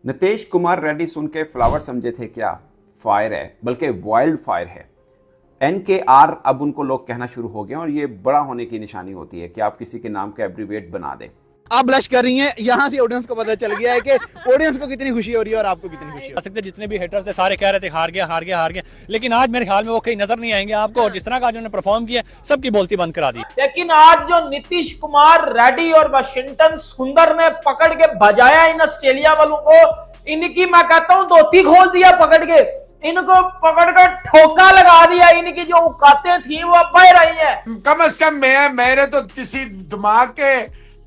नितीश कुमार रेड्डी सुन के फ्लावर समझे थे क्या? फायर है, बल्कि वाइल्ड फायर है। NKR अब उनको लोग कहना शुरू हो गए और ये बड़ा होने की निशानी होती है कि आप किसी के नाम का एब्रीविएट बना दें। आप ब्लश कर रही हैं, यहाँ से ऑडियंस को पता चल गया है कि ऑडियंस को कितनी खुशी हो रही है और आपको कितनी खुशी हो रही है। जितने भी हेटर्स थे सारे कह रहे थे हार गया हार गया हार गया, लेकिन आज मेरे ख्याल में वो कहीं नजर नहीं आएंगे आपको। और जिस तरह का उन्होंने परफॉर्म किया, सबकी बोलती बंद करा दी। लेकिन आज जो नीतीश कुमार रेड्डी और वाशिंगटन सुंदर ने पकड़ के बजाया इन ऑस्ट्रेलिया वालों को, इनकी मैं कहता हूं धोती खोल दिया पकड़ के, इनको पकड़कर ठोका लगा दिया। इनकी जो औकातें थी वो अब बह रही हैं। कम से कम मेरे तो किसी दिमाग के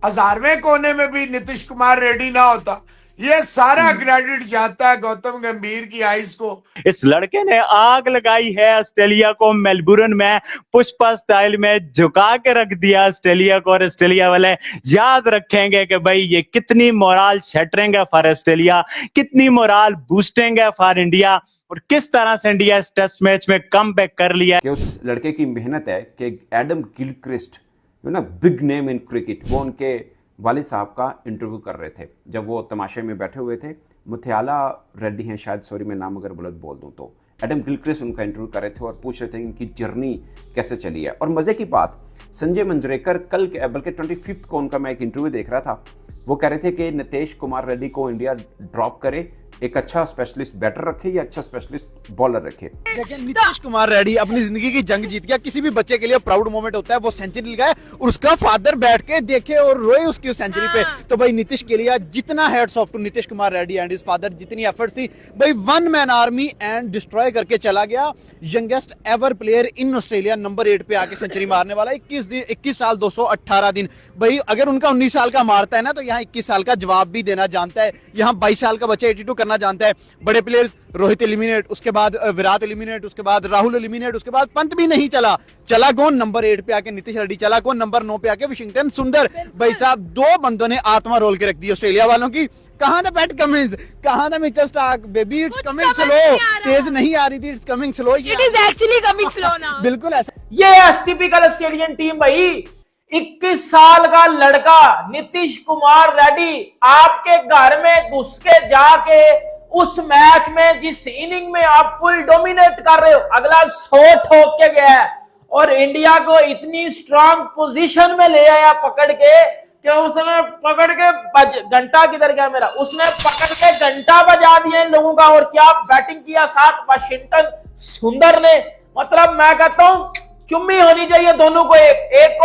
1000वें कोने में भी नीतीश कुमार रेड्डी ना होता। ये सारा क्रेडिट जाता है गौतम गंभीर की आइज को। इस लड़के ने आग लगाई है ऑस्ट्रेलिया को। मेलबुर्न में पुष्पा स्टाइल में झुका के रख दिया ऑस्ट्रेलिया को, और ऑस्ट्रेलिया वाले याद रखेंगे कि भाई ये कितनी मोरल शटरिंग है फॉर ऑस्ट्रेलिया, कितनी मोरल बूस्टिंग है फॉर इंडिया, और किस तरह से इंडिया इस टेस्ट मैच में कमबैक कर लिया। कि उस लड़के की मेहनत है कि Adam Gilchrist big name in cricket, वो उनके वालिद साहब का इंटरव्यू कर रहे थे जब वो तमाशे में बैठे हुए थे। मुथियाला रेड्डी हैं शायद, सॉरी मैं नाम अगर गलत बोल दूं तो। एडम गिलक्रिस्ट उनका इंटरव्यू कर रहे थे और पूछ रहे थे इनकी जर्नी कैसे चली है। और मजे की बात, संजय मंजरेकर कल बल्कि 25 को उनका मैं एक इंटरव्यू देख रहा था, वो कह रहे थे कि नीतीश कुमार रेड्डी को इंडिया ड्रॉप करे, एक अच्छा स्पेशलिस्ट बैटर रखे या अच्छा स्पेशलिस्ट बॉलर रखे। लेकिन नीतीश कुमार रेड्डी अपनी जिंदगी की जंग जीत गया। किसी भी बच्चे के लिए प्राउड मोमेंट होता है, वो सेंचुरी लगाए और उसका फादर बैठ के देखे और रोए उसकी सेंचुरी पे। तो भाई नीतीश के लिए जितना hats off to Nitish Kumar Reddy and his father, जितनी एफर्ट्स थी भाई, one man army and destroy करके चला गया। Youngest ever player in Australia, number 8 पे आके सेंचुरी मारने वाला। 21 साल 218 दिन। भाई अगर उनका 19 साल का मारता है ना, तो यहाँ 21 साल का जवाब भी देना जानता है। यहाँ 22 साल का बच्चा 82 करना जानता है। बड़े प्लेयर्स रोहित एलिमिनेट, उसके बाद विराट एलिमिनेट, उसके बाद राहुल एलिमिनेट, उसके बाद पंत भी नहीं चला। चला कौन? नंबर 8 पे आके नीतीश रेड्डी। चला कौन? नंबर 9 पे आके वाशिंगटन सुंदर। भाई साहब, दो बंदों ने आत्मा रोल के रख दी ऑस्ट्रेलिया वालों की। कहां था पैट कमिंस, कहां था Mitchell Starc? Baby it's coming slow, तेज नहीं आ रही थी, it's coming slow. It is actually coming slow now. बिल्कुल ऐसा। ये टिपिकल ऑस्ट्रेलियन टीम भाई। 21 साल का लड़का नीतीश कुमार रेड्डी आपके घर में घुस के जाके उस मैच में जिस इनिंग में आप फुल डोमिनेट कर रहे हो, अगला 100 ठोक के गया है और इंडिया को इतनी स्ट्रांग पोजीशन में ले आया पकड़ के कि उसने पकड़ के घंटा किधर गया मेरा, उसने पकड़ के घंटा बजा दिया इन लोगों का। और क्या बैटिंग किया साथ वाशिंगटन सुंदर ने। मतलब मैं कहता हूं चुम्मी होनी चाहिए दोनों को, एक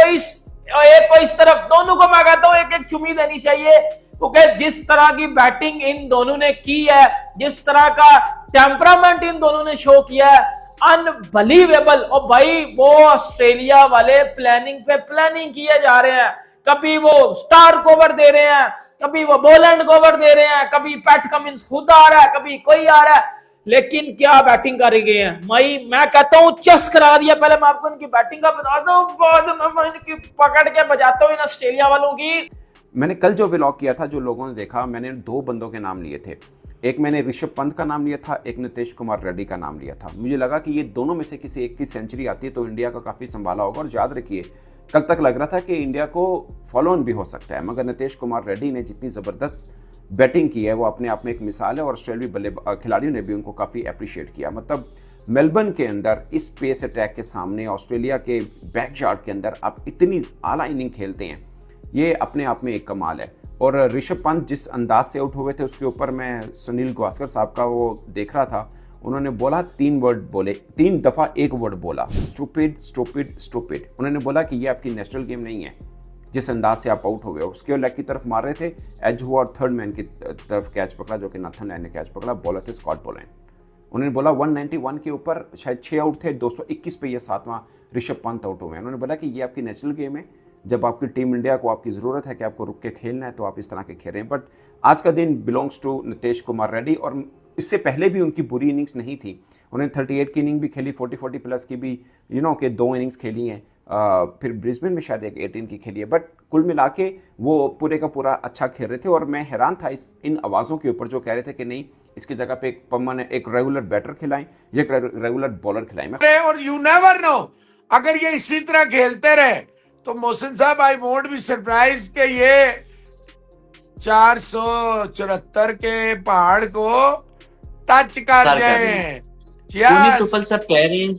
को इस तरफ, दोनों को मैं कहता हूं एक एक चुम्मी देनी चाहिए। क्योंकि जिस तरह की बैटिंग इन दोनों ने की है, जिस तरह का टेम्परामेंट इन दोनों ने शो किया है, अनबिलीवेबल। और भाई वो ऑस्ट्रेलिया वाले प्लानिंग पे प्लानिंग किए जा रहे हैं। कभी वो स्टार कवर दे रहे हैं, कभी वो बोलैंड कवर दे रहे हैं, कभी पैट कमिंस खुद आ रहा है, कभी कोई आ रहा है, लेकिन क्या बैटिंग कर गए हैं। मैं कहता हूं चस करा दिया। पहले मैं आपको इनकी बैटिंग का बताता हूं, बाद में इनकी पकड़ के बजाता हूं इन ऑस्ट्रेलिया वालों की। मैंने कल जो व्लॉग किया था, जो लोगों ने देखा, मैंने 2 बंदों के नाम लिए थे। एक मैंने ऋषभ पंत का नाम लिया था, एक नीतीश कुमार रेड्डी का नाम लिया था। मुझे लगा कि ये दोनों में से किसी एक की सेंचुरी आती है तो इंडिया का काफ़ी संभाला होगा। और याद रखिए, कल तक लग रहा था कि इंडिया को फॉलो ऑन भी हो सकता है, मगर नीतीश कुमार रेड्डी ने जितनी ज़बरदस्त बैटिंग की है वो अपने आप में एक मिसाल है। और ऑस्ट्रेलियाई खिलाड़ियों ने भी उनको काफ़ी अप्रिशिएट किया। मतलब मेलबर्न के अंदर इस पेस अटैक के सामने, ऑस्ट्रेलिया के बैकयार्ड के अंदर आप इतनी आला इनिंग खेलते हैं, ये अपने आप में एक कमाल है। और ऋषभ पंत जिस अंदाज से आउट हुए थे, उसके ऊपर मैं सुनील गावस्कर साहब का वो देख रहा था। उन्होंने बोला 3 वर्ड बोले, 3 दफ़ा एक वर्ड बोला, स्टूपिड स्टूपिड स्टूपिड। उन्होंने बोला कि ये आपकी नेशनल गेम नहीं है जिस अंदाज से आप आउट हो गए। उसके लेग की तरफ मार रहे थे, एज हुआ और थर्ड मैन की तरफ कैच पकड़ा, जो कि नाथन लायन ने कैच पकड़ा। बॉलर थे स्कॉट बोलैंड। उन्होंने बोला 191 के ऊपर शायद 6 आउट थे, 221 पे ये 7वां ऋषभ पंत आउट हुए हैं। उन्होंने बोला कि ये आपकी नेशनल गेम है, जब आपकी टीम इंडिया को आपकी ज़रूरत है कि आपको रुक के खेलना है तो आप इस तरह के खेल रहे हैं। बट आज का दिन बिलोंग्स टू नीतीश कुमार रेड्डी। और इससे पहले भी उनकी बुरी इनिंग्स नहीं थी। उन्होंने 38 की इनिंग भी खेली, 40 प्लस की भी के 2 इनिंग्स खेली हैं। फिर ब्रिस्बेन में शायद एक 18 की खेली है। बट कुल मिला के वो पूरे का पूरा अच्छा खेल रहे थे। और मैं हैरान था इन आवाज़ों के ऊपर जो कह रहे थे कि नहीं, इसकी जगह पे एक रेगुलर बैटर खिलाएं, एक रेगुलर बॉलर खिलाएं। और यू नेवर नो, अगर ये इसी तरह खेलते रहे तो मोहसिन साहब, आई वोंट बी सरप्राइज कि ये 474 के पहाड़ को टच कर सर जाए। पुनीत उपल सर कह रहे हैं,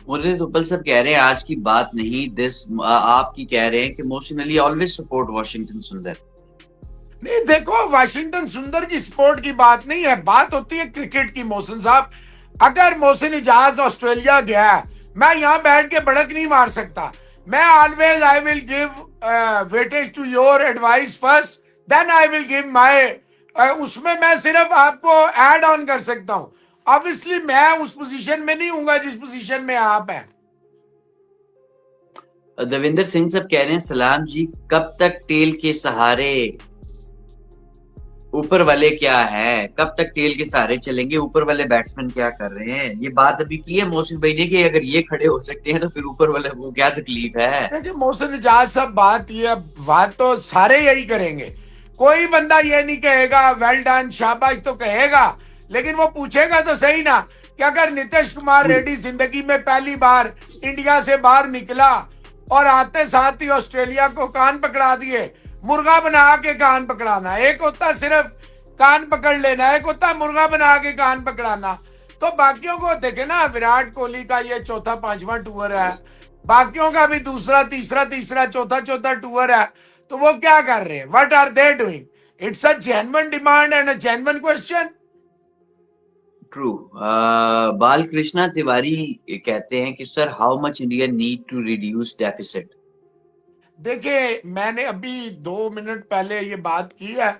पुनीत उपल सर कह रहे हैं आज की बात नहीं, दिस आपकी कह रहे हैं कि इमोशनली ऑलवेज सपोर्ट वाशिंगटन सुंदर। नहीं देखो, वाशिंगटन सुंदर की स्पोर्ट की बात नहीं है, बात होती है क्रिकेट की। मोहसिन साहब, अगर मोहसिन इजाज ऑस्ट्रेलिया गया है, मैं यहाँ बैठ के भड़क नहीं मार सकता। मैं always I will give weightage to your advice first, then I will give my, उसमें मैं सिर्फ आपको ऐड ऑन कर सकता हूँ। ऑब्वियसली मैं उस पोजीशन में नहीं हूँगा जिस पोजीशन में आप हैं। देवेंद्र सिंह साहब कह रहे हैं सलाम जी, कब तक टेल के सहारे, ऊपर वाले क्या है, कब तक टेल के सहारे चलेंगे, ऊपर वाले बैट्समैन क्या कर रहे हैं? ये बात अभी की है मोहसिन भाई ने कि अगर ये खड़े हो सकते हैं तो फिर ऊपर वाले को क्या तकलीफ है? देखिए मोहसिन इजाज साहब, बात तो सारे यही करेंगे। कोई बंदा ये नहीं कहेगा वेल डन शाबाश, तो कहेगा, लेकिन वो पूछेगा तो सही ना कि अगर नीतीश कुमार रेड्डी जिंदगी में पहली बार इंडिया से बाहर निकला और आते साथ ही ऑस्ट्रेलिया को कान पकड़ा दिए, मुर्गा बना के कान पकड़ाना, एक होता सिर्फ कान पकड़ लेना, एक होता मुर्गा बना के कान पकड़ाना। तो बाकियों को देखे ना, विराट कोहली का ये चौथा पांचवा टूर है, बाकियों का भी दूसरा तीसरा चौथा टूर है, तो वो क्या कर रहे हैं? What are they doing? It's a genuine demand and a genuine question. True. Balakrishna Tiwari कहते हैं कि sir how much India need to reduce deficit. देखिए मैंने अभी 2 मिनट पहले ये बात की है।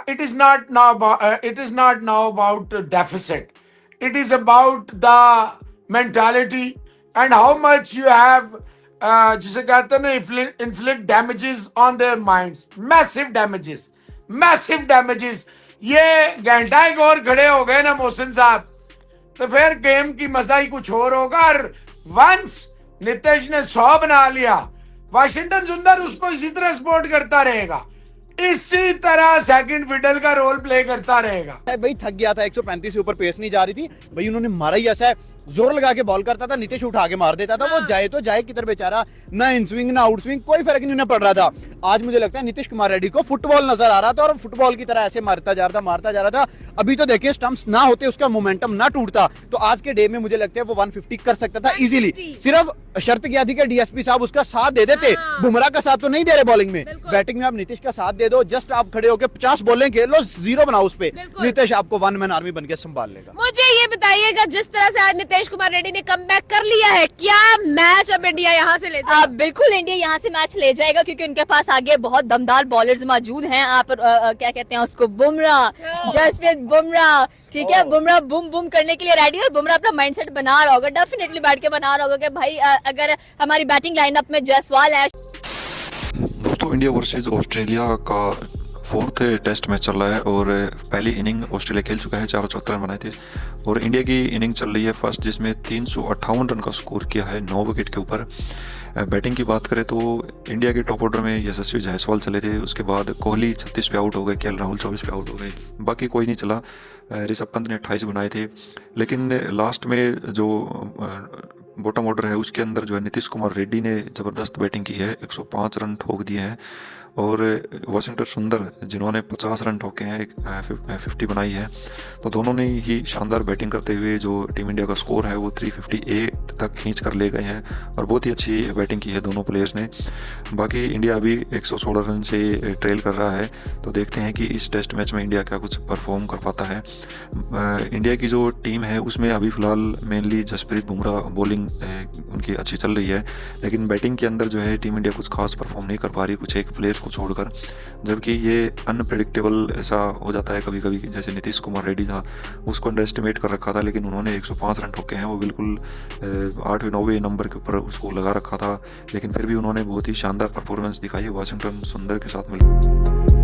It is not now about deficit, it is about the mentality and how much you have, जिसे कहते हैं ना, inflict damages on their minds, massive damages. ये घंटा एक और खड़े हो गए ना मोहसिन साहब, तो फिर गेम की मजा ही कुछ और होगा। और वंस नीतीश ने 100 बना लिया, वाशिंगटन सुंदर उसको इसी तरह सपोर्ट करता रहेगा, इसी तरह सेकंड फिडल का रोल प्ले करता रहेगा। भाई थक गया था, 135 से ऊपर पेस नहीं जा रही थी भाई, उन्होंने मारा ही ऐसा है, जोर लगा के बॉल करता था, नीतीश उठा के मार देता था। वो जाए तो जाए किधर बेचारा, ना इन स्विंग ना आउट स्विंग, कोई फर्क नहीं उन्हें पड़ रहा था। आज मुझे लगता है नीतीश कुमार रेड्डी को फुटबॉल नजर आ रहा था और फुटबॉल की तरह ऐसे मारता जा रहा था। अभी तो देखिए स्टंप्स ना होते, उसका मोमेंटम ना टूटता, तो आज के डे में मुझे लगता है वो 150 कर सकता था इजीली। सिर्फ शर्त क्या थी कि डीएसपी साहब उसका साथ दे देते। बुमराह का साथ तो नहीं दे रहे बॉलिंग में, बैटिंग में आप नीतीश का साथ दे दो, जस्ट आप खड़े होकर 50 बॉलें खेल लो, 0 बनाओ उस पे, नीतीश आपको 1 मैन आर्मी बनके संभाल लेगा। मुझे ये बताइएगा, जिस तरह से आज नीतीश कुमार रेड्डी ने कमबैक कर लिया है, क्या मैच अब इंडिया यहाँ से ले जाएगा? बिल्कुल इंडिया यहाँ से मैच ले जाएगा, क्योंकि उनके पास आगे बहुत दमदार बॉलर्स मौजूद हैं। आप क्या कहते हैं उसको, बुमराह, जसप्रीत बुमराह, ठीक है, बुमराह बूम बूम करने के लिए रेडी, और बुमराह अपना माइंडसेट बना रहा होगा, डेफिनेटली बैठ के बना रहा होगा कि भाई अगर हमारी बैटिंग लाइनअप में जायसवाल है। दोस्तों, इंडिया वर्सेस ऑस्ट्रेलिया का 4th टेस्ट मैच चल रहा है और पहली इनिंग ऑस्ट्रेलिया खेल चुका है, 474 रन बनाए थे, और इंडिया की इनिंग चल रही है फर्स्ट, जिसमें 358 रन का स्कोर किया है 9 विकेट के ऊपर। बैटिंग की बात करें तो इंडिया के टॉप ऑर्डर में यशस्वी जायसवाल चले थे, उसके बाद कोहली 36 पे आउट हो गए, केएल राहुल 24 पे आउट हो गए, बाकी कोई नहीं चला। ऋषभ पंत ने 28 बनाए थे, लेकिन लास्ट में जो बॉटम ऑर्डर है उसके अंदर जो है नीतीश कुमार रेड्डी ने ज़बरदस्त बैटिंग की है, 105 रन ठोक दिए हैं, और वाशिंगटन सुंदर जिन्होंने 50 रन ठोके हैं, 50 बनाई है। तो दोनों ने ही शानदार बैटिंग करते हुए जो टीम इंडिया का स्कोर है वो 358 तक खींच कर ले गए हैं, और बहुत ही अच्छी बैटिंग की है दोनों प्लेयर्स ने। बाकी इंडिया अभी 116 रन से ट्रेल कर रहा है, तो देखते हैं कि इस टेस्ट मैच में इंडिया क्या कुछ परफॉर्म कर पाता है। इंडिया की जो टीम है उसमें अभी फ़िलहाल मेनली जसप्रीत बुमराह बॉलिंग उनकी अच्छी चल रही है, लेकिन बैटिंग के अंदर जो है टीम इंडिया कुछ खास परफॉर्म नहीं कर पा रही, कुछ एक प्लेयर्स को छोड़कर, जबकि ये अनप्रेडिक्टेबल ऐसा हो जाता है कभी कभी। जैसे नीतीश कुमार रेड्डी था, उसको अंडर एस्टिमेट कर रखा था, लेकिन उन्होंने 105 रन ठोके हैं, वो बिल्कुल 8वें 9वें नंबर के ऊपर उसको लगा रखा था, लेकिन फिर भी उन्होंने बहुत ही शानदार परफॉर्मेंस दिखाई वाशिंगटन सुंदर के साथ मिलकर।